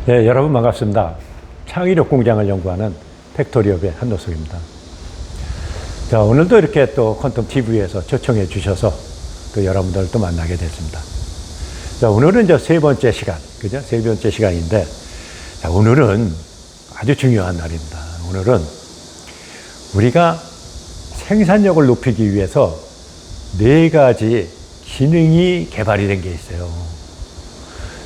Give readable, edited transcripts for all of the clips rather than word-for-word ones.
네, 여러분 반갑습니다. 창의력 공장을 연구하는 팩토리업의 한노석입니다. 자, 오늘도 이렇게 또 퀀텀 TV에서 초청해 주셔서 또 여러분들을 또 만나게 됐습니다. 자, 오늘은 이제 세 번째 시간, 그죠? 세 번째 시간인데, 자, 오늘은 아주 중요한 날입니다. 오늘은 우리가 생산력을 높이기 위해서 네 가지 기능이 개발이 된 게 있어요.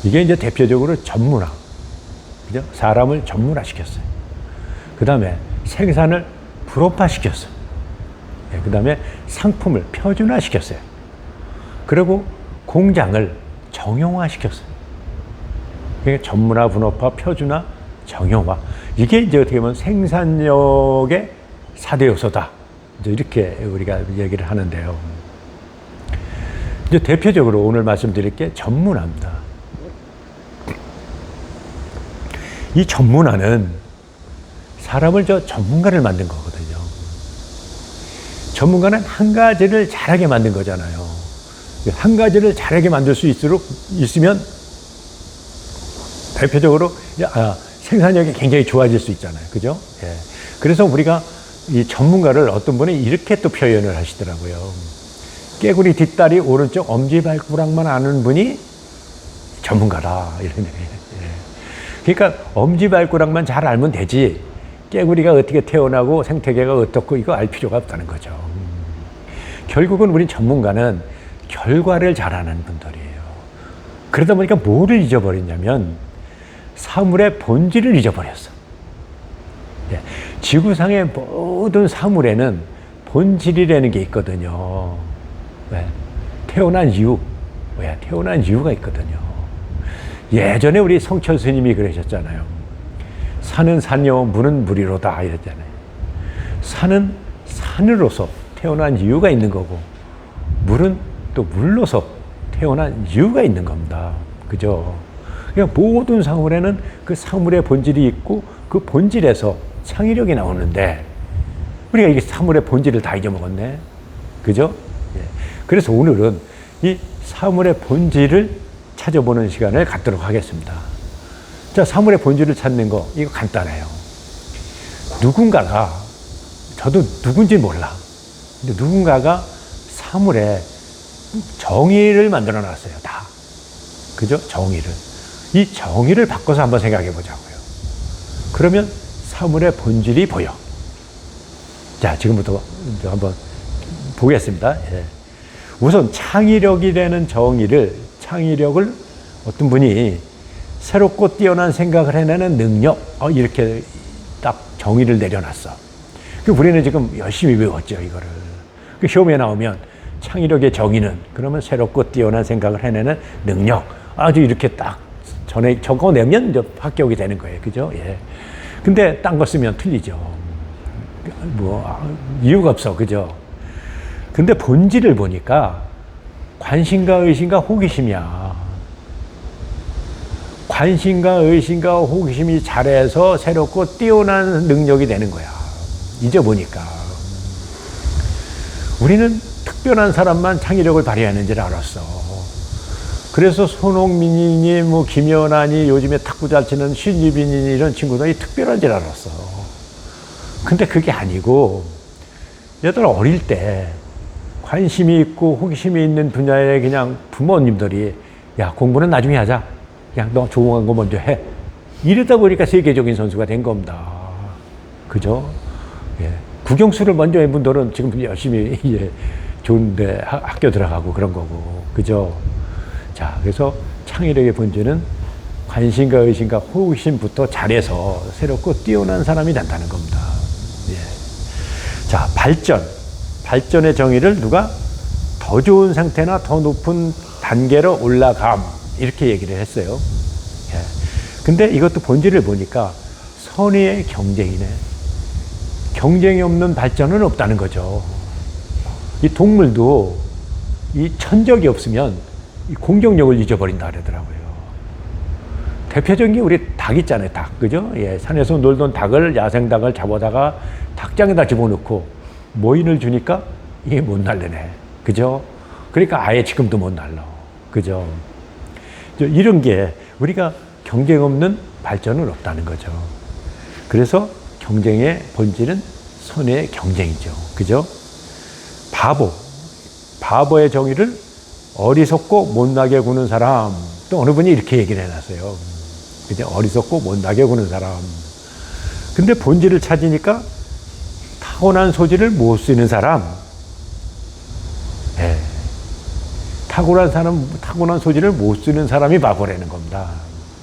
이게 이제 대표적으로 전문화. 그죠? 사람을 전문화시켰어요. 그 다음에 생산을 불업화시켰어요. 그 다음에 상품을 표준화시켰어요. 그리고 공장을 정형화시켰어요. 그러니까 전문화, 분업화, 표준화, 정형화. 이게 이제 어떻게 보면 생산력의 4대 요소다. 이제 이렇게 우리가 얘기를 하는데요. 이제 대표적으로 오늘 말씀드릴 게 전문화입니다. 이 전문화는 사람을 전문가를 만든 거거든요. 전문가는 한 가지를 잘하게 만든 거잖아요. 한 가지를 잘하게 만들 수 있으면 대표적으로 생산력이 굉장히 좋아질 수 있잖아요. 그죠? 예. 그래서 우리가 이 전문가를 어떤 분이 이렇게 또 표현을 하시더라고요. 깨구리 뒷다리 오른쪽 엄지발가락만 아는 분이 전문가다. 이런 얘기예요. 그러니까 엄지발가락만 잘 알면 되지 깨구리가 어떻게 태어나고 생태계가 어떻고 이거 알 필요가 없다는 거죠. 결국은 우리 전문가는 결과를 잘하는 분들이에요. 그러다 보니까 뭐를 잊어버렸냐면 사물의 본질을 잊어버렸어. 지구상의 모든 사물에는 본질이라는 게 있거든요. 왜? 태어난 이유. 왜? 태어난 이유가 있거든요. 예전에 우리 성철 스님이 그러셨잖아요. 산은 산이요, 물은 물이로다 이랬잖아요. 산은 산으로서 태어난 이유가 있는 거고, 물은 또 물로서 태어난 이유가 있는 겁니다. 그죠? 그러니까 모든 사물에는 그 사물의 본질이 있고, 그 본질에서 창의력이 나오는데, 우리가 이게 사물의 본질을 다 잊어먹었네. 그죠? 예. 그래서 오늘은 이 사물의 본질을 찾아보는 시간을 갖도록 하겠습니다. 자, 사물의 본질을 찾는 거, 이거 간단해요. 누군가가, 저도 누군지 몰라. 근데 누군가가 사물에 정의를 만들어 놨어요. 다. 그죠? 정의를. 이 정의를 바꿔서 한번 생각해 보자고요. 그러면 사물의 본질이 보여. 자, 지금부터 한번 보겠습니다. 예. 우선 창의력이라는 창의력을 어떤 분이 새롭고 뛰어난 생각을 해내는 능력, 이렇게 딱 정의를 내려놨어. 우리는 지금 열심히 외웠죠, 이거를. 시험에 나오면 창의력의 정의는, 그러면 새롭고 뛰어난 생각을 해내는 능력, 아주 이렇게 딱 전에 적어내면 이제 합격이 되는 거예요. 그죠? 예. 근데 딴 거 쓰면 틀리죠. 이유가 없어. 그죠? 근데 본질을 보니까 관심과 의심과 호기심이야. 관심과 의심과 호기심이 잘해서 새롭고 뛰어난 능력이 되는 거야. 잊어보니까. 우리는 특별한 사람만 창의력을 발휘하는 줄 알았어. 그래서 손흥민이니 김연아니 요즘에 탁구 잘 치는 신유빈이니 이런 친구들이 특별한 줄 알았어. 근데 그게 아니고 얘들 어릴 때 관심이 있고 호기심이 있는 분야에 그냥 부모님들이 야, 공부는 나중에 하자. 그냥 너 좋은 거 먼저 해. 이러다 보니까 세계적인 선수가 된 겁니다. 그죠? 예. 국영수를 먼저 한 분들은 지금 열심히 좋은데 학교 들어가고 그런 거고. 그죠? 자, 그래서 창의력의 본질은 관심과 의심과 호기심부터 잘해서 새롭고 뛰어난 사람이 된다는 겁니다. 예. 자, 발전의 정의를 누가 더 좋은 상태나 더 높은 단계로 올라감 이렇게 얘기를 했어요. 예. 근데 이것도 본질을 보니까 선의의 경쟁이네. 경쟁이 없는 발전은 없다는 거죠. 이 동물도 이 천적이 없으면 이 공격력을 잊어버린다 그러더라고요. 대표적인 게 우리 닭 있잖아요. 닭. 그죠? 예. 산에서 놀던 닭을, 야생닭을 잡아다가 닭장에다 집어넣고 모인을 주니까 이게 못 날려네. 그죠? 그러니까 아예 지금도 못 날려. 그죠? 이런 게 우리가 경쟁 없는 발전은 없다는 거죠. 그래서 경쟁의 본질은 손해의 경쟁이죠. 그죠? 바보의 정의를 어리석고 못나게 구는 사람. 또 어느 분이 이렇게 얘기를 해놨어요. 그죠? 어리석고 못나게 구는 사람. 근데 본질을 찾으니까 타고난 소질을 못 쓰는 사람. 네. 타고난 소질을 못 쓰는 사람이 바보라는 겁니다.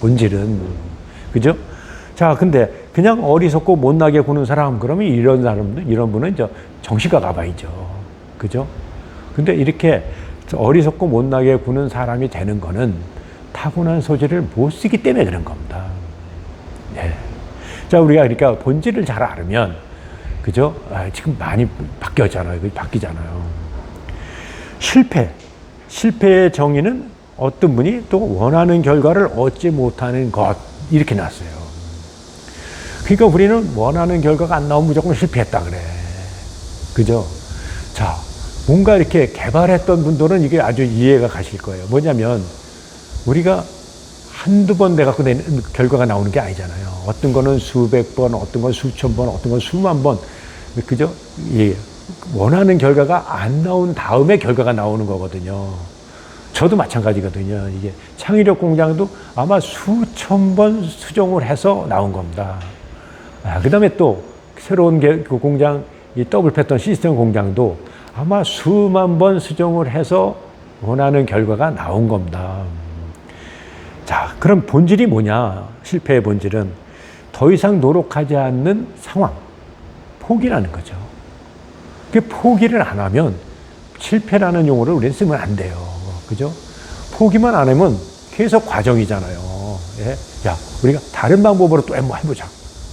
본질은. 그죠? 자, 근데 그냥 어리석고 못나게 구는 사람, 그러면 이런 분은 이제 정시가 가봐야죠. 그죠? 근데 이렇게 어리석고 못나게 구는 사람이 되는 거는 타고난 소질을 못 쓰기 때문에 그런 겁니다. 네. 자, 우리가 그러니까 본질을 잘 알으면, 그죠? 지금 많이 바뀌었잖아요. 바뀌잖아요. 실패의 정의는 어떤 분이 또 원하는 결과를 얻지 못하는 것, 이렇게 놨어요. 그러니까 우리는 원하는 결과가 안 나오면 무조건 실패했다 그래. 그죠? 자, 뭔가 이렇게 개발했던 분들은 이게 아주 이해가 가실 거예요. 뭐냐면, 우리가 한두 번 내갖고 내는 결과가 나오는 게 아니잖아요. 어떤 거는 수백 번, 어떤 건 수천 번, 어떤 건 수만 번. 그죠? 예. 원하는 결과가 안 나온 다음에 결과가 나오는 거거든요. 저도 마찬가지거든요. 이게 창의력 공장도 아마 수천 번 수정을 해서 나온 겁니다. 그 다음에 또 새로운 그 공장, 이 더블 패턴 시스템 공장도 아마 수만 번 수정을 해서 원하는 결과가 나온 겁니다. 자, 그럼 본질이 뭐냐? 실패의 본질은 더 이상 노력하지 않는 상황, 포기라는 거죠. 그 포기를 안 하면 실패라는 용어를 우리는 쓰면 안 돼요. 그죠? 포기만 안 하면 계속 과정이잖아요. 예? 야, 우리가 다른 방법으로 또 한번 해보자.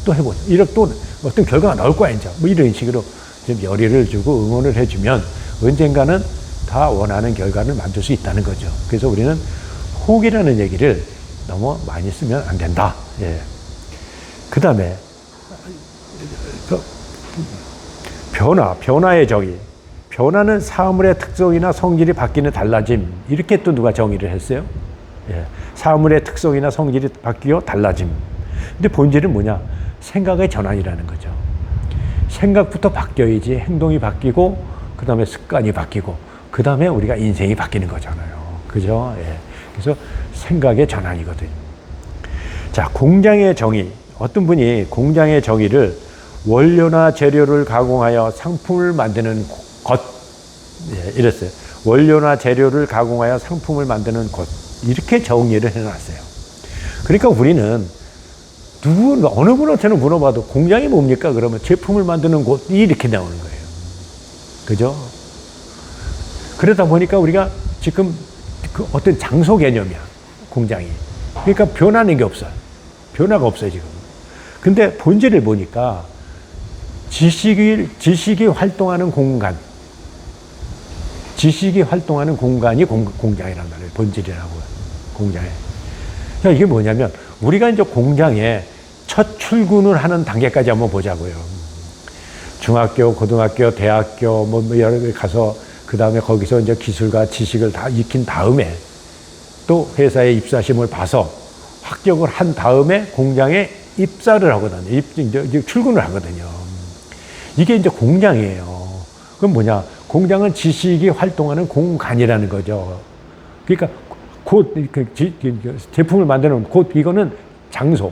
또 해보자. 이렇게 또 어떤 결과가 나올 거야, 이제. 뭐 이런 식으로 좀 열의를 주고 응원을 해주면 언젠가는 다 원하는 결과를 만들 수 있다는 거죠. 그래서 우리는 포기라는 얘기를 너무 많이 쓰면 안 된다. 예. 그 다음에, 변화의 정의. 변화는 사물의 특성이나 성질이 바뀌는 달라짐. 이렇게 또 누가 정의를 했어요? 예. 사물의 특성이나 성질이 바뀌어 달라짐. 근데 본질은 뭐냐? 생각의 전환이라는 거죠. 생각부터 바뀌어야지 행동이 바뀌고, 그 다음에 습관이 바뀌고, 그 다음에 우리가 인생이 바뀌는 거잖아요. 그죠? 예. 그래서 생각의 전환이거든요. 자, 공장의 정의. 어떤 분이 공장의 정의를 원료나 재료를 가공하여 상품을 만드는 것. 예, 이랬어요. 원료나 재료를 가공하여 상품을 만드는 것. 이렇게 정의를 해놨어요. 그러니까 우리는 어느 분한테는 물어봐도 공장이 뭡니까? 그러면 제품을 만드는 곳. 이렇게 나오는 거예요. 그죠? 그러다 보니까 우리가 지금 그 어떤 장소 개념이야. 공장이. 그러니까 변하는 게 없어요. 변화가 없어요, 지금. 근데 본질을 보니까 지식이 활동하는 공간. 지식이 활동하는 공간이 공장이란 말이에요. 본질이라고요. 공장에. 자, 이게 뭐냐면, 우리가 이제 공장에 첫 출근을 하는 단계까지 한번 보자고요. 중학교, 고등학교, 대학교, 여러 개 가서, 그 다음에 거기서 이제 기술과 지식을 다 익힌 다음에 또 회사에 입사심을 봐서 합격을 한 다음에 공장에 입사를 하거든요. 이제 출근을 하거든요. 이게 이제 공장이에요. 그럼 뭐냐? 공장은 지식이 활동하는 공간이라는 거죠. 그러니까 곧 제품을 만드는 곳, 이거는 장소,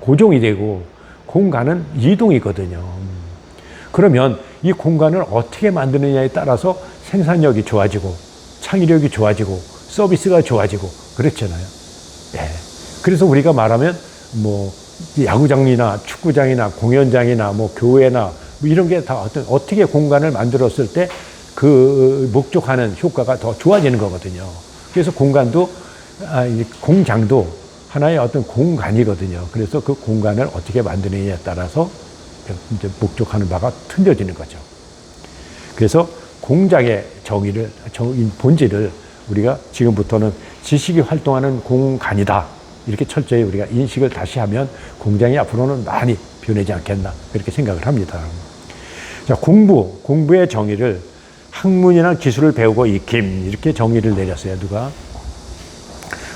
고정이 되고 공간은 이동이거든요. 그러면 이 공간을 어떻게 만드느냐에 따라서 생산력이 좋아지고 창의력이 좋아지고 서비스가 좋아지고 그렇잖아요. 예. 그래서 우리가 말하면 뭐 야구장이나 축구장이나 공연장이나 뭐 교회나 뭐 이런 게 다 어떻게 공간을 만들었을 때 그 목적하는 효과가 더 좋아지는 거거든요. 그래서 공장도 하나의 어떤 공간이거든요. 그래서 그 공간을 어떻게 만드느냐에 따라서 이제 목적하는 바가 틀려지는 거죠. 그래서 공장의 본질을 우리가 지금부터는 지식이 활동하는 공간이다. 이렇게 철저히 우리가 인식을 다시 하면 공장이 앞으로는 많이 변하지 않겠나. 그렇게 생각을 합니다. 자, 공부의 정의를 학문이나 기술을 배우고 익힘. 이렇게 정의를 내렸어요. 누가?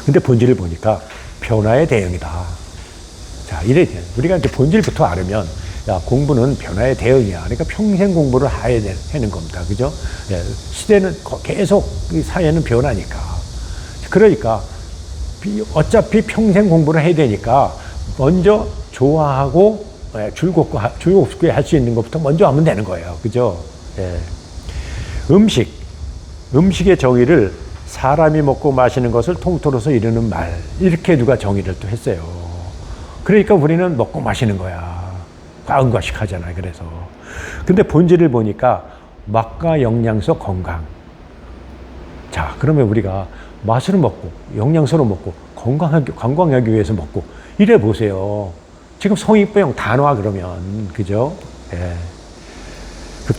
근데 본질을 보니까 변화의 대응이다. 이래 돼. 우리가 이제 본질부터 알으면, 야, 공부는 변화의 대응이야. 그러니까 평생 공부를 하는 겁니다. 그죠? 예, 시대는 계속, 사회는 변하니까. 그러니까, 어차피 평생 공부를 해야 되니까, 먼저 좋아하고, 즐겁게 할 수 있는 것부터 먼저 하면 되는 거예요. 그죠? 예. 음식의 정의를 사람이 먹고 마시는 것을 통틀어서 이루는 말. 이렇게 누가 정의를 또 했어요. 그러니까 우리는 먹고 마시는 거야. 과응과식 하잖아요. 그래서. 근데 본질을 보니까 맛과 영양소, 건강. 자, 그러면 우리가 맛으로 먹고, 영양소로 먹고, 건강하기 위해서 먹고, 이래 보세요. 지금 성인병 단화 그러면, 그죠? 예. 그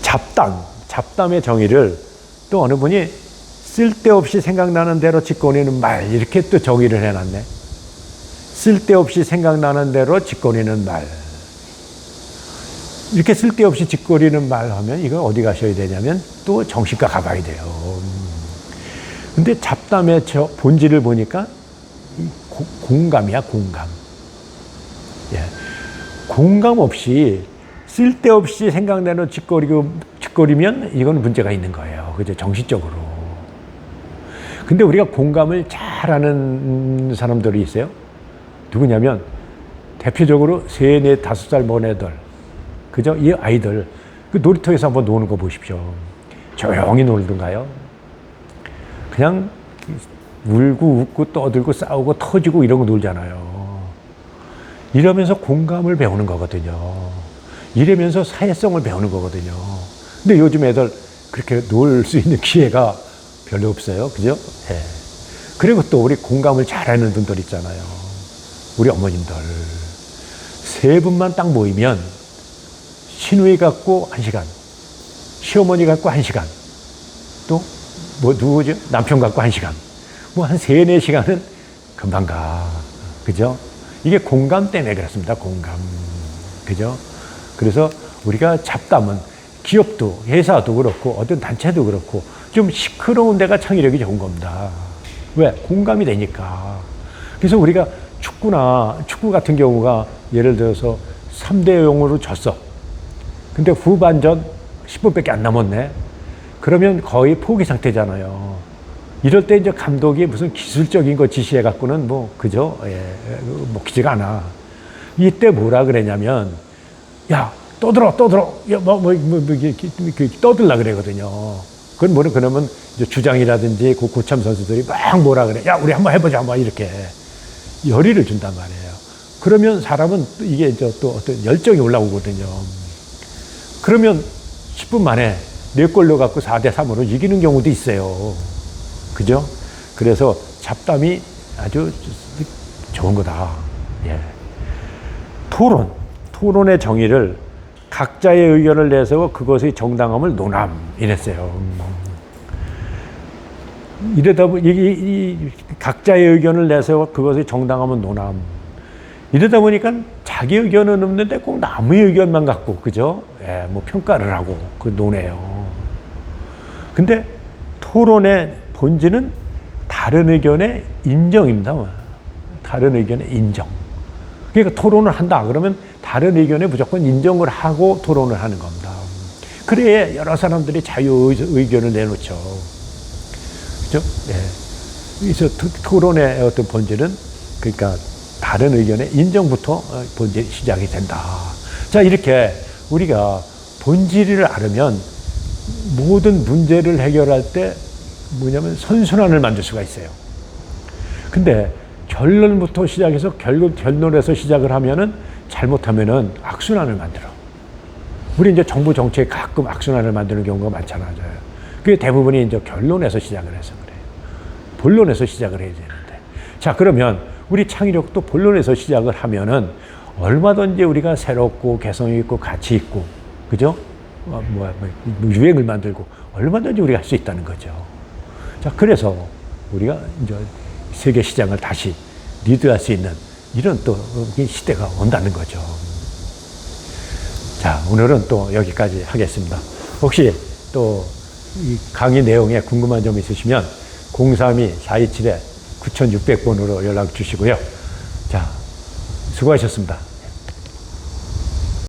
잡담의 정의를 또 어느 분이 쓸데없이 생각나는 대로 짓거리는 말, 이렇게 또 정의를 해놨네. 쓸데없이 생각나는 대로 짓거리는 말. 이렇게 쓸데없이 짓거리는 말 하면 이거 어디 가셔야 되냐면 또 정신과 가봐야 돼요. 근데 잡담의 본질을 보니까 공감이야, 공감. 예. 공감 없이 쓸데없이 생각나는 짓거리면 이건 문제가 있는 거예요. 그죠? 정신적으로. 근데 우리가 공감을 잘하는 사람들이 있어요. 누구냐면 대표적으로 3, 4, 5살 먹은 애들. 그죠? 이 아이들 그 놀이터에서 한번 노는 거 보십시오. 조용히 놀던가요? 그냥 울고 웃고 떠들고 싸우고 터지고 이런 거 놀잖아요. 이러면서 공감을 배우는 거거든요. 이러면서 사회성을 배우는 거거든요. 근데 요즘 애들 그렇게 놀 수 있는 기회가 별로 없어요. 그죠? 예. 그리고 또 우리 공감을 잘하는 분들 있잖아요. 우리 어머님들. 3분만 딱 모이면 시누이 갖고 1시간, 시어머니 갖고 1시간, 또 뭐 누구죠? 남편 갖고 1시간. 뭐 한 3, 4시간은 금방 가. 그죠? 이게 공감 때문에 그렇습니다. 공감. 그죠? 그래서 우리가 잡담은 기업도, 회사도 그렇고, 어떤 단체도 그렇고, 좀 시끄러운 데가 창의력이 좋은 겁니다. 왜? 공감이 되니까. 그래서 우리가 축구 같은 경우가 예를 들어서 3대 0으로 졌어. 근데 후반전 10분밖에 안 남았네. 그러면 거의 포기 상태잖아요. 이럴 때 이제 감독이 무슨 기술적인 거 지시해갖고는 그죠? 예, 먹히지가 않아. 이때 뭐라 그랬냐면, 야, 떠들어. 야, 떠들라 그러거든요. 그러면 이제 주장이라든지 고참 선수들이 막 뭐라 그래. 야, 우리 한번 해보자. 이렇게 열의를 준단 말이에요. 그러면 사람은 이게 이제 또 어떤 열정이 올라오거든요. 그러면 10분 만에 4골 넣어갖고 4대 3으로 이기는 경우도 있어요. 그죠? 그래서 잡담이 아주 좋은 거다. 예. 토론의 정의를 각자의 의견을 내세워 그것의 정당함을 논함. 이랬어요. 이러다 보니 각자의 의견을 내세워 그것의 정당함을 논함. 이러다 보니까 자기 의견은 없는데 꼭 남의 의견만 갖고, 그죠? 예, 평가를 하고 논해요. 근데 토론의 본질은 다른 의견의 인정입니다. 다른 의견의 인정. 그러니까 토론을 한다 그러면 다른 의견에 무조건 인정을 하고 토론을 하는 겁니다. 그래야 여러 사람들이 자유 의견을 내놓죠. 그죠? 예. 그래서 토론의 어떤 본질은 그러니까 다른 의견의 인정부터 본질이 시작이 된다. 자, 이렇게 우리가 본질을 알으면 모든 문제를 해결할 때 뭐냐면 선순환을 만들 수가 있어요. 근데 결론부터 시작해서 결론에서 시작을 하면은 잘못하면은 악순환을 만들어. 우리 이제 정부 정책에 가끔 악순환을 만드는 경우가 많잖아요. 그게 대부분이 이제 결론에서 시작을 해서 그래요. 본론에서 시작을 해야 되는데. 자, 그러면 우리 창의력도 본론에서 시작을 하면은 얼마든지 우리가 새롭고 개성 있고 가치 있고, 그죠? 유행을 만들고 얼마든지 우리가 할 수 있다는 거죠. 자, 그래서 우리가 이제 세계 시장을 다시 리드할 수 있는 이런 또 시대가 온다는 거죠. 자, 오늘은 또 여기까지 하겠습니다. 혹시 또 이 강의 내용에 궁금한 점 있으시면 032-427-9600번으로 연락 주시고요. 자, 수고하셨습니다.